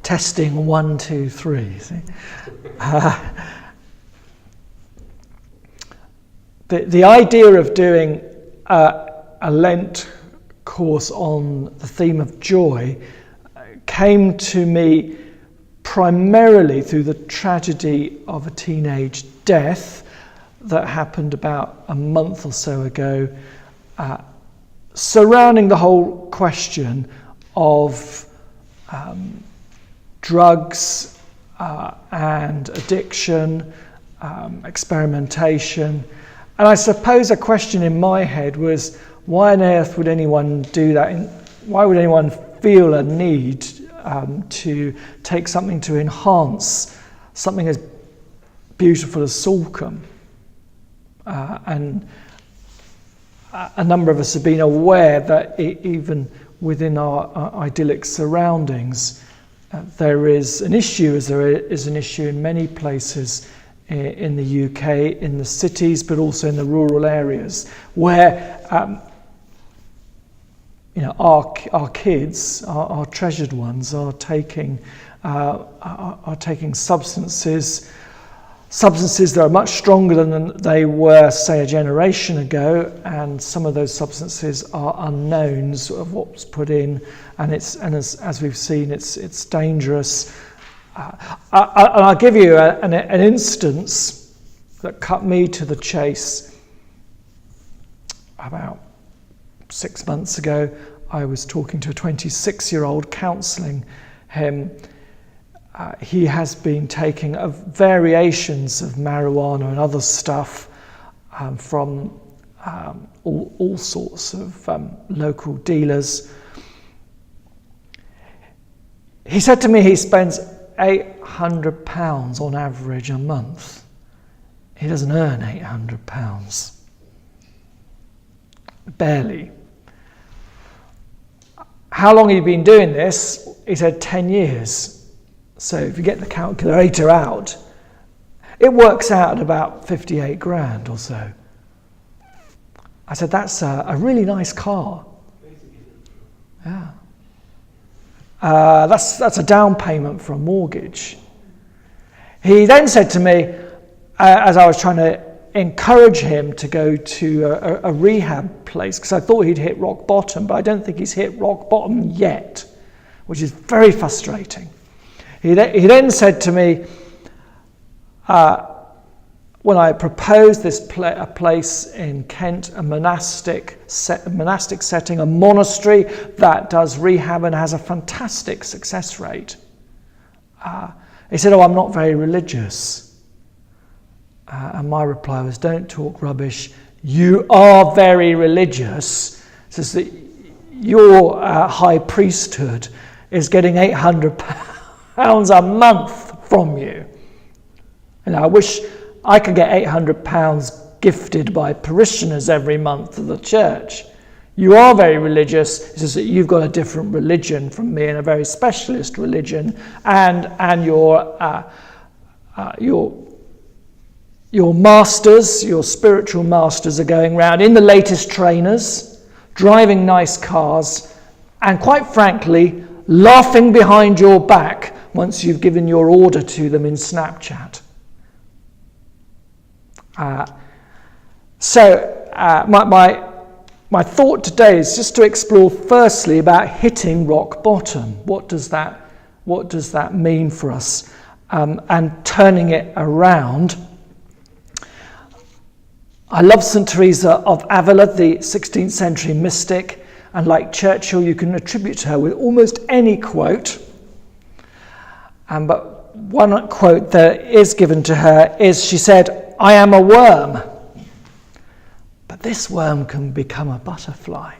Testing 1, 2, 3. See? The idea of doing a Lent course on the theme of joy came to me primarily through the tragedy of a teenage death that happened about a month or so ago, surrounding the whole question of drugs and addiction, experimentation. And I suppose a question in my head was, why on earth would anyone do that? Why would anyone feel a need to take something to enhance something as beautiful as Salcombe? And a number of us have been aware that even within our idyllic surroundings, there is an issue, as there is an issue in many places in the UK, in the cities, but also in the rural areas, where our kids, our treasured ones, are taking substances that are much stronger than they were, say, a generation ago, and some of those substances are unknowns of what's put in, and as we've seen, it's dangerous. I'll give you an instance that cut me to the chase. About 6 months ago, I was talking to a 26-year-old, counselling him. He has been taking variations of marijuana and other stuff from all sorts of local dealers. He said to me he spends £800 on average a month. He doesn't earn £800. Barely. How long he'd been doing this? He said 10 years. So if you get the calculator out, it works out at about 58 grand or so. I said, that's a really nice car. Yeah. That's a down payment for a mortgage. He then said to me, as I was trying to encourage him to go to a rehab place, because I thought he'd hit rock bottom, but I don't think he's hit rock bottom yet, which is very frustrating. He then said to me, when I proposed this a place in Kent, a monastic setting, a monastery that does rehab and has a fantastic success rate, he said, I'm not very religious. And my reply was, don't talk rubbish. You are very religious. It says that your high priesthood is getting £800 a month from you. And I wish I could get £800 gifted by parishioners every month to the church. You are very religious. It says that you've got a different religion from me, and a very specialist religion, and your masters, your spiritual masters, are going round in the latest trainers, driving nice cars, and quite frankly, laughing behind your back once you've given your order to them in Snapchat. My thought today is just to explore firstly about hitting rock bottom. What does that mean for us? And turning it around. I love St. Teresa of Avila, the 16th century mystic, and like Churchill, you can attribute to her with almost any quote. But one quote that is given to her is, she said, "I am a worm, but this worm can become a butterfly."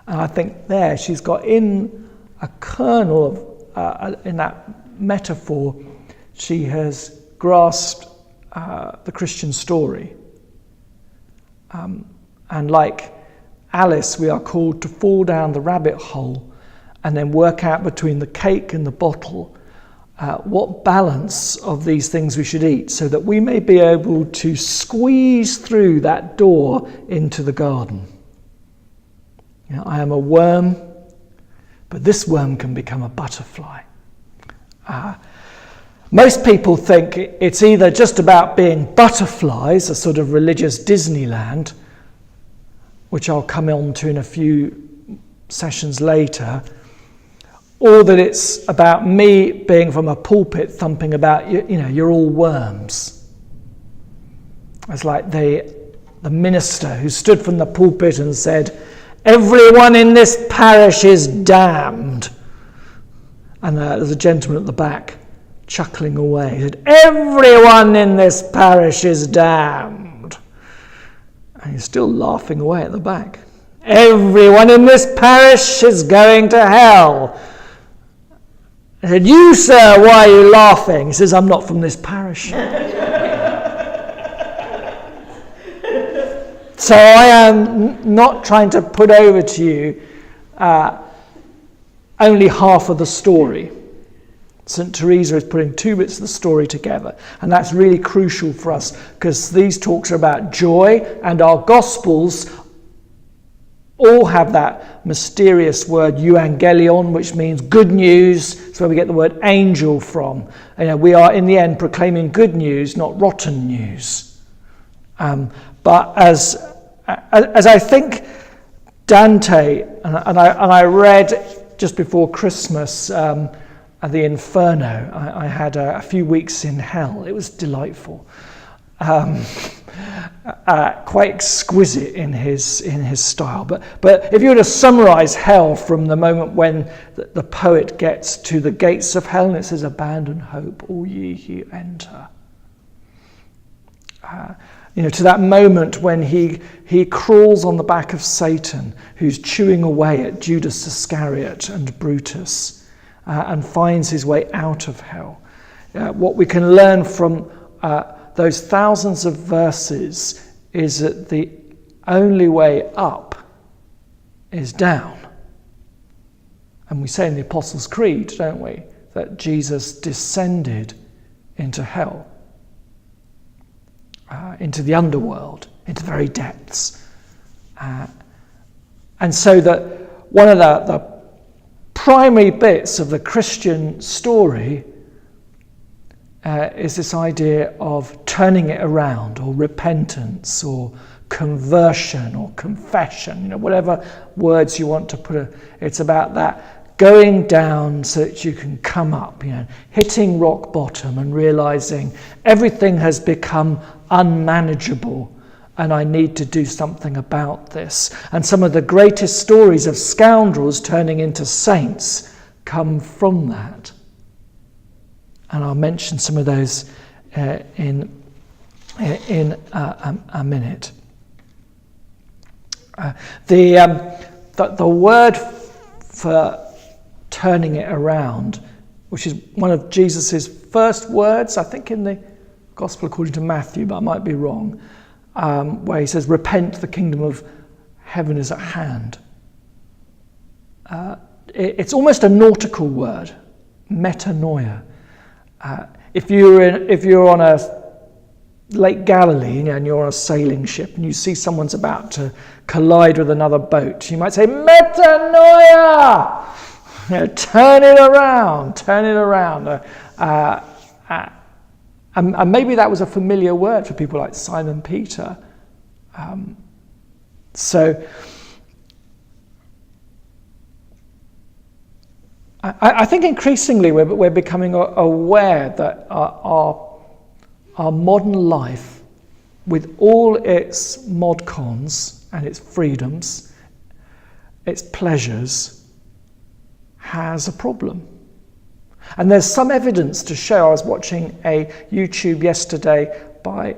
And I think there she's got in a kernel of, in that metaphor, she has grasped the Christian story. And like Alice, we are called to fall down the rabbit hole and then work out between the cake and the bottle what balance of these things we should eat, so that we may be able to squeeze through that door into the garden. I am a worm, but this worm can become a butterfly. Most people think it's either just about being butterflies, a sort of religious Disneyland, which I'll come on to in a few sessions later, or that it's about me being from a pulpit thumping about, you're all worms. It's like the minister who stood from the pulpit and said, everyone in this parish is damned. And there's a gentleman at the back chuckling away. He said, everyone in this parish is damned. And he's still laughing away at the back. Everyone in this parish is going to hell. I said, you, sir, why are you laughing? He says, I'm not from this parish. So I am not trying to put over to you only half of the story. St. Teresa is putting two bits of the story together, and that's really crucial for us because these talks are about joy, and our Gospels all have that mysterious word euangelion, which means good news. It's where we get the word angel from. We are in the end proclaiming good news, not rotten news. But as I think Dante, and I read just before Christmas the Inferno. I had a few weeks in hell. It was delightful. Quite exquisite in his style. But if you were to summarize hell from the moment when the poet gets to the gates of hell and it says, abandon hope, all ye who enter. To that moment when he crawls on the back of Satan, who's chewing away at Judas Iscariot and Brutus, and finds his way out of hell. What we can learn from those thousands of verses is that the only way up is down. And we say in the Apostles' Creed, don't we, that Jesus descended into hell, into the underworld, into the very depths. And so that one of the primary bits of the Christian story is this idea of turning it around, or repentance, or conversion, or confession, whatever words you want to put. It's about that going down so that you can come up, hitting rock bottom and realizing everything has become unmanageable and I need to do something about this. And some of the greatest stories of scoundrels turning into saints come from that. And I'll mention some of those in a minute. The word for turning it around, which is one of Jesus's first words, I think in the Gospel according to Matthew, but I might be wrong, where he says, repent, the kingdom of heaven is at hand. It's almost a nautical word, metanoia. If you're on a Lake Galilee, and you're on a sailing ship and you see someone's about to collide with another boat, you might say, metanoia! Turn it around. And maybe that was a familiar word for people like Simon Peter. So I think increasingly we're becoming aware that our modern life, with all its mod cons and its freedoms, its pleasures, has a problem. And there's some evidence to show. I was watching a YouTube yesterday by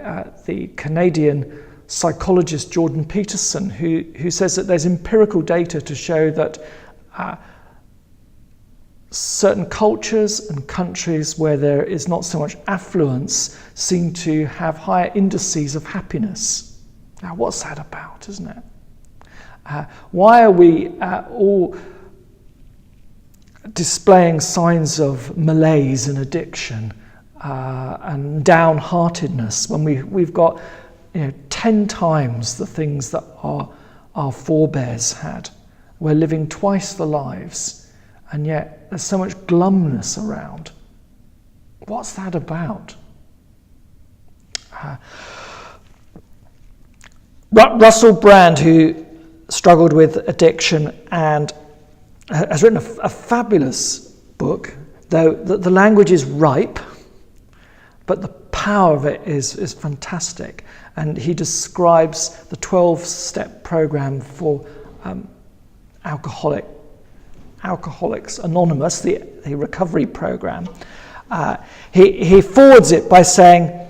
the Canadian psychologist Jordan Peterson, who says that there's empirical data to show that certain cultures and countries where there is not so much affluence seem to have higher indices of happiness. Now, what's that about, isn't it? Why are we all displaying signs of malaise and addiction and downheartedness when we've got 10 times the things that our forebears had? We're living twice the lives. and yet there's so much glumness around. What's that about? Russell Brande, who struggled with addiction and has written a fabulous book, though the language is ripe, but the power of it is fantastic. And he describes the 12-step program for Alcoholics Anonymous, the recovery program. He forwards it by saying,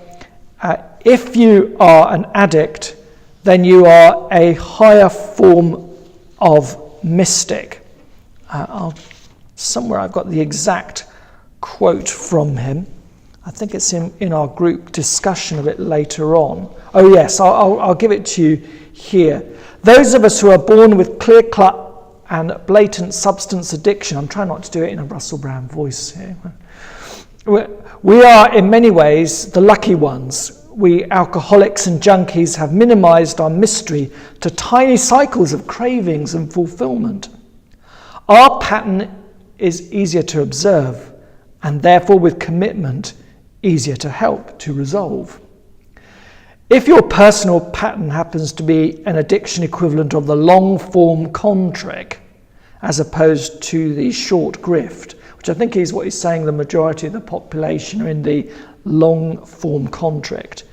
if you are an addict, then you are a higher form of mystic. Somewhere I've got the exact quote from him. I think it's in our group discussion of it later on. Oh yes, I'll give it to you here. Those of us who are born with clear-cut and blatant substance addiction, I'm trying not to do it in a Russell Brand voice here. We are in many ways the lucky ones. We alcoholics and junkies have minimized our mystery to tiny cycles of cravings and fulfillment. Our pattern is easier to observe, and therefore with commitment, easier to help to resolve. If your personal pattern happens to be an addiction equivalent of the long-form contrick, as opposed to the short grift, which I think is what he's saying the majority of the population are in the long-form contrict,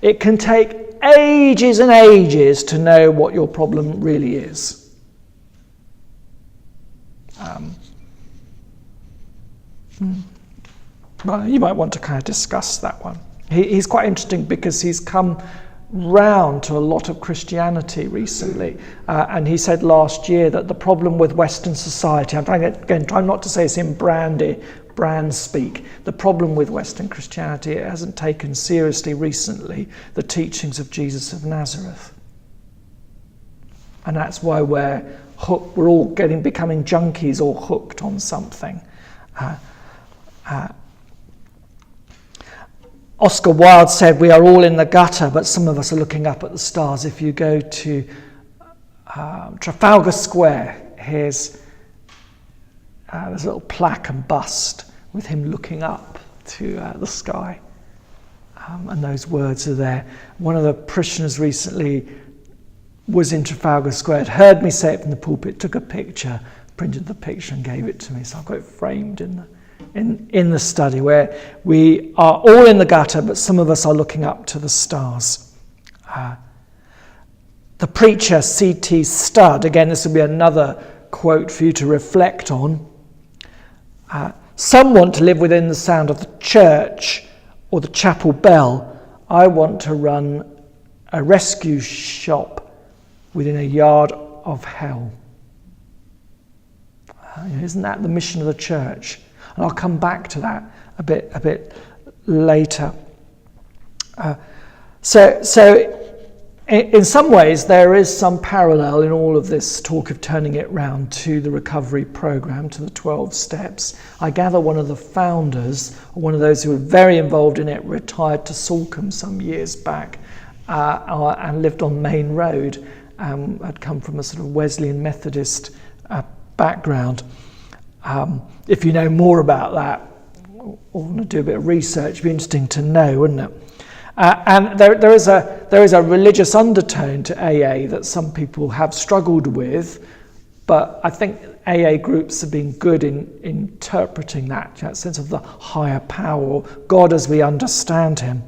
it can take ages and ages to know what your problem really is. Well, you might want to kind of discuss that one. He's quite interesting because he's come round to a lot of Christianity recently, and he said last year that the problem with Western society, I'm trying not to say it's in Brande speak, the problem with Western Christianity, it hasn't taken seriously recently the teachings of Jesus of Nazareth. And that's why we're all becoming junkies or hooked on something. Oscar Wilde said, we are all in the gutter, but some of us are looking up at the stars. If you go to Trafalgar Square, there's a little plaque and bust with him looking up to the sky. And those words are there. One of the parishioners recently was in Trafalgar Square, had heard me say it from the pulpit, took a picture, printed the picture and gave it to me. So I've got it framed in the study, where we are all in the gutter, but some of us are looking up to the stars. The preacher C.T. Studd, again, this will be another quote for you to reflect on. Some want to live within the sound of the church or the chapel bell. I want to run a rescue shop within a yard of hell. Isn't that the mission of the church? And I'll come back to that a bit later. So in some ways there is some parallel in all of this talk of turning it round to the recovery program, to the 12 steps. I gather one of the founders, one of those who were very involved in it, retired to Salcombe some years back and lived on Main Road. Had come from a sort of Wesleyan Methodist background. If you know more about that, or want to do a bit of research, it'd be interesting to know, wouldn't it? And there is a religious undertone to AA that some people have struggled with, but I think AA groups have been good in interpreting that sense of the higher power, or God as we understand him.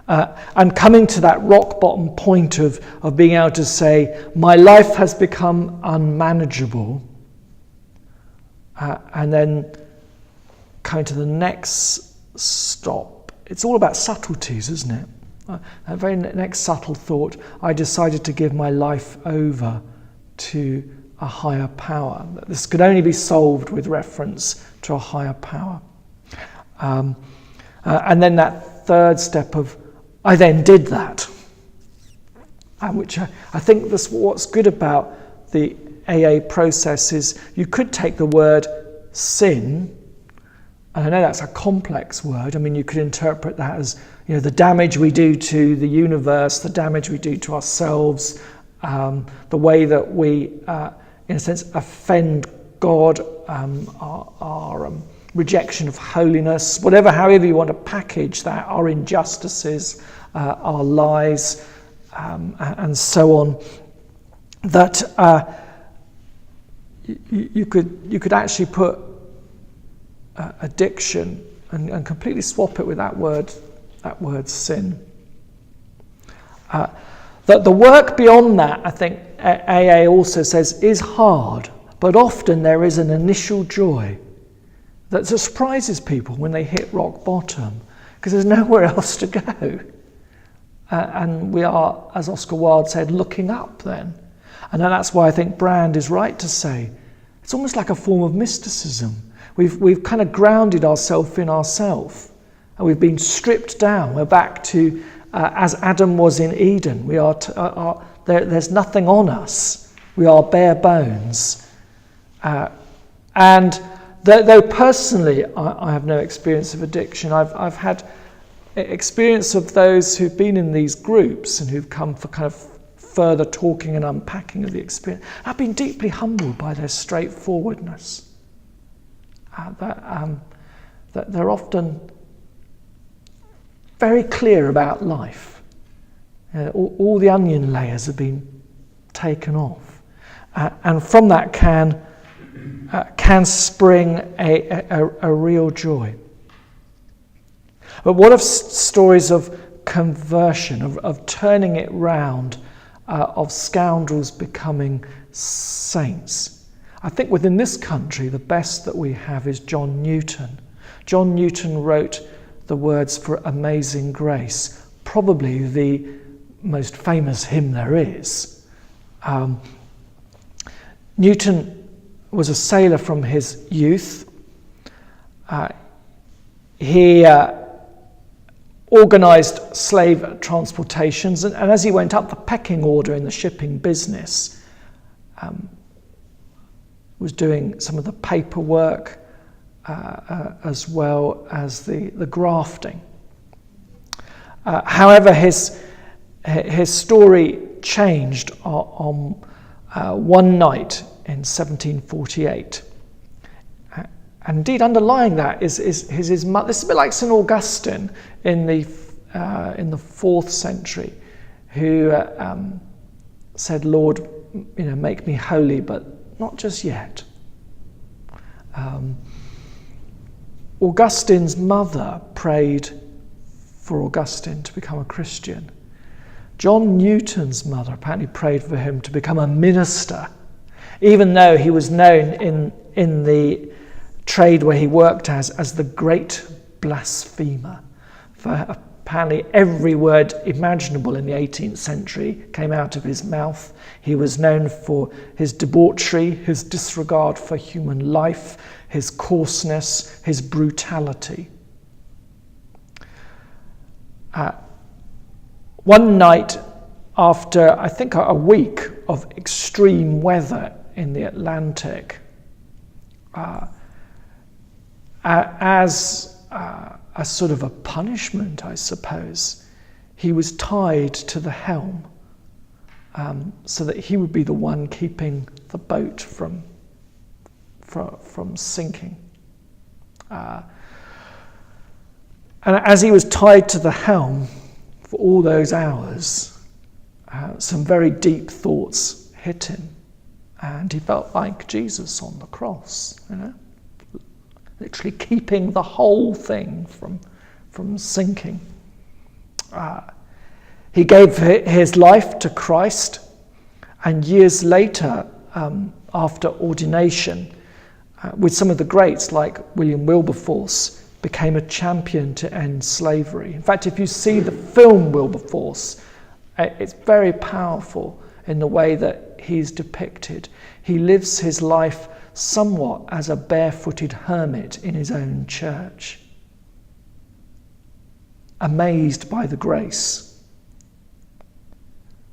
And coming to that rock bottom point of being able to say, my life has become unmanageable, and then coming to the next stop. It's all about subtleties, isn't it? That very next subtle thought, I decided to give my life over to a higher power. This could only be solved with reference to a higher power. And then that third step of, I then did that. Which I think that's what's good about the AA process is you could take the word sin, and I know that's a complex word. I mean, you could interpret that as, the damage we do to the universe, the damage we do to ourselves, the way that we, in a sense, offend God, our rejection of holiness, however you want to package that, our injustices, our lies, and so on, that you could actually put addiction and completely swap it with that word sin. That the work beyond that, I think AA also says, is hard, but often there is an initial joy that surprises people when they hit rock bottom, because there's nowhere else to go. And we are, as Oscar Wilde said, looking up then. And that's why I think Brande is right to say it's almost like a form of mysticism. We've kind of grounded ourselves in ourselves, and we've been stripped down. We're back to as Adam was in Eden. We are there's nothing on us. We are bare bones. And though personally I have no experience of addiction, I've had experience of those who've been in these groups and who've come for kind of further talking and unpacking of the experience. I've been deeply humbled by their straightforwardness. That they're often very clear about life. All the onion layers have been taken off, and from that can spring a real joy. But what of stories of conversion, of turning it round, of scoundrels becoming saints? I think within this country, the best that we have is John Newton. John Newton wrote the words for Amazing Grace, probably the most famous hymn there is. Newton was a sailor from his youth. He organised slave transportations, and as he went up the pecking order in the shipping business, was doing some of the paperwork as well as the grafting. However, his story changed on one night in 1748. And indeed, underlying that is his mother. This is a bit like St. Augustine in the 4th century, who said, "Lord, make me holy, but not just yet." Augustine's mother prayed for Augustine to become a Christian. John Newton's mother apparently prayed for him to become a minister, even though he was known in the trade where he worked as the great blasphemer. For apparently every word imaginable in the 18th century came out of his mouth. He was known for his debauchery, his disregard for human life, his coarseness, his brutality. One night, after I think a week of extreme weather in the Atlantic, as a sort of a punishment, I suppose, he was tied to the helm so that he would be the one keeping the boat from sinking. And as he was tied to the helm for all those hours, some very deep thoughts hit him, and he felt like Jesus on the cross, literally keeping the whole thing from sinking. He gave his life to Christ, and years later, after ordination, with some of the greats like Wilberforce, became a champion to end slavery. In fact, if you see the film Wilberforce, it's very powerful in the way that he's depicted. He lives his life somewhat as a barefooted hermit in his own church, amazed by the grace,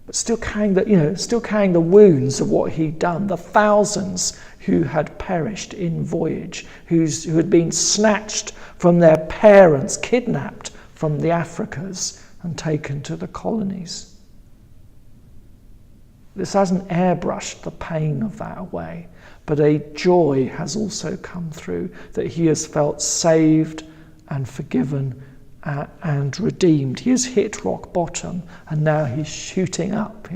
but still carrying the wounds of what he'd done, the thousands who had perished in voyage, who had been snatched from their parents, kidnapped from the Africas and taken to the colonies. This hasn't airbrushed the pain of that away, but a joy has also come through, that he has felt saved and forgiven and redeemed. He has hit rock bottom and now he's shooting up,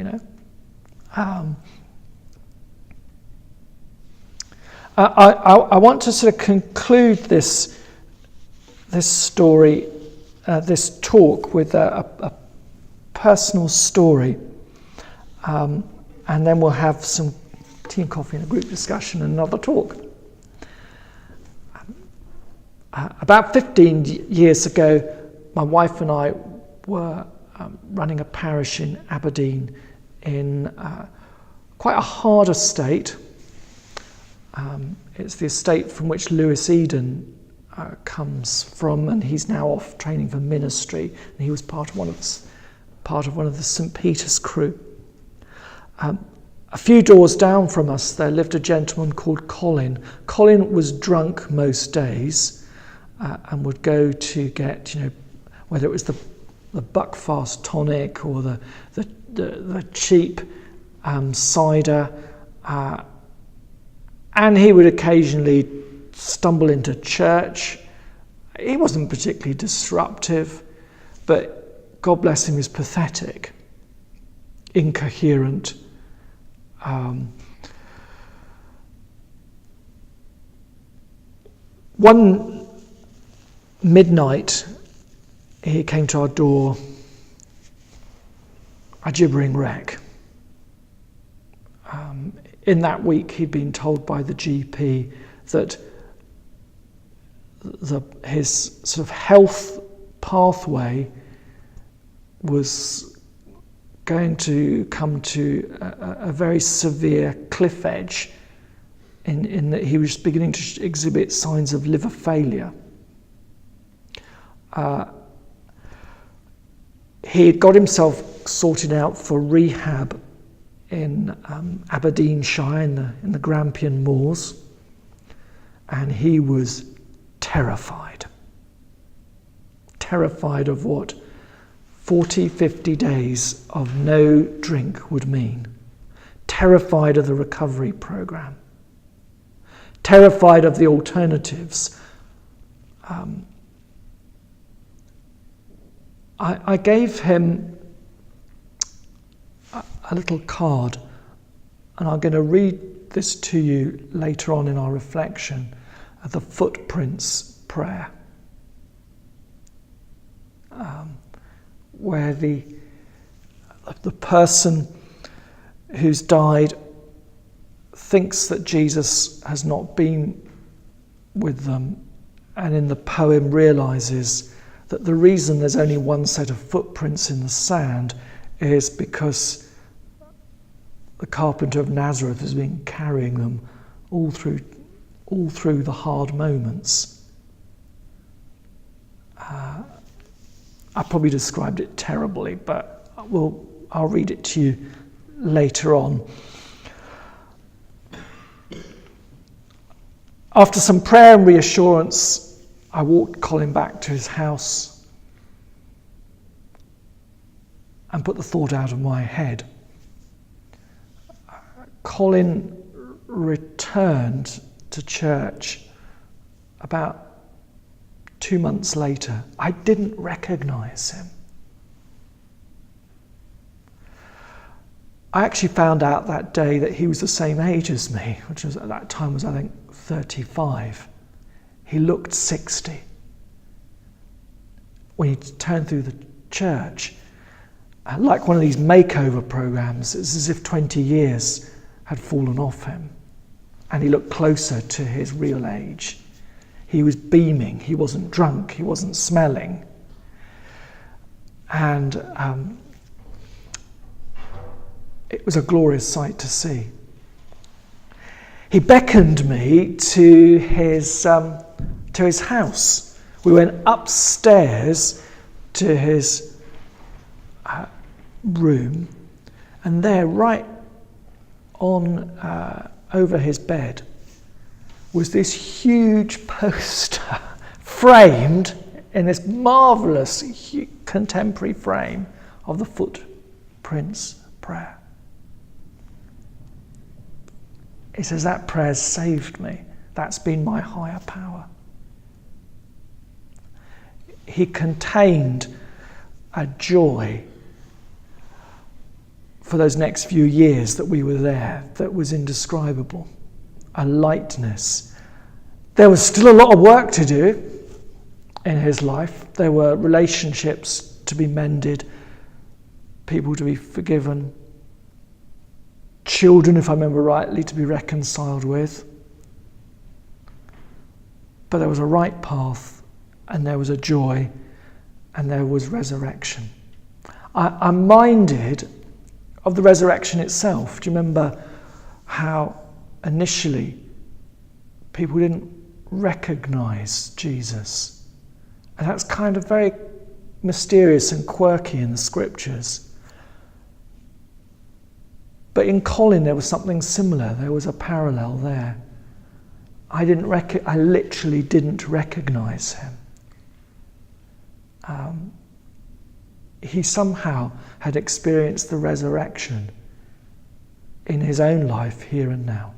I want to sort of conclude this story, this talk, with a personal story, and then we'll have some tea and coffee and a group discussion and another talk. About 15 years ago, my wife and I were running a parish in Aberdeen in quite a hard estate. It's the estate from which Lewis Eden comes from, and he's now off training for ministry, and he was part of one of the St. Peter's crew. A few doors down from us there lived a gentleman called Collin. Collin was drunk most days and would go to get, whether it was the Buckfast tonic or the cheap cider, and he would occasionally stumble into church. He wasn't particularly disruptive, but God bless him, he was pathetic, incoherent. One midnight, he came to our door, a gibbering wreck. In that week, he'd been told by the GP that his sort of health pathway was going to come to a very severe cliff edge, in that he was beginning to exhibit signs of liver failure. He had got himself sorted out for rehab in Aberdeenshire, in the Grampian Moors, and he was terrified of what 40, 50 days of no drink would mean, terrified of the recovery program, terrified of the alternatives. I gave him a little card, and I'm going to read this to you later on in our reflection, the Footprints prayer, where the person who's died thinks that Jesus has not been with them, and in the poem realises that the reason there's only one set of footprints in the sand is because the carpenter of Nazareth has been carrying them all through the hard moments. I probably described it terribly, but I'll read it to you later on. After some prayer and reassurance, I walked Collin back to his house and put the thought out of my head. Collin returned to church about 2 months later. I didn't recognise him. I actually found out that day that he was the same age as me, which was at that time was, I think, 35. He looked 60. When he turned through the church, like one of these makeover programs, it's as if 20 years had fallen off him, and he looked closer to his real age. He was beaming, he wasn't drunk, he wasn't smelling. And it was a glorious sight to see. He beckoned me to his house. We went upstairs to his room, and there, right on over his bed, was this huge poster framed in this marvellous contemporary frame of the Footprints prayer. He says, that prayer's saved me. That's been my higher power. He contained a joy for those next few years that we were there that was indescribable. A lightness. There was still a lot of work to do in his life. There were relationships to be mended, people to be forgiven, children, if I remember rightly, to be reconciled with. But there was a right path, and there was a joy, and there was resurrection. I'm minded of the resurrection itself. Do you remember how initially people didn't recognise Jesus? And that's kind of very mysterious and quirky in the scriptures. But in Collin there was something similar. There was a parallel there. I literally didn't recognise him. He somehow had experienced the resurrection in his own life here and now.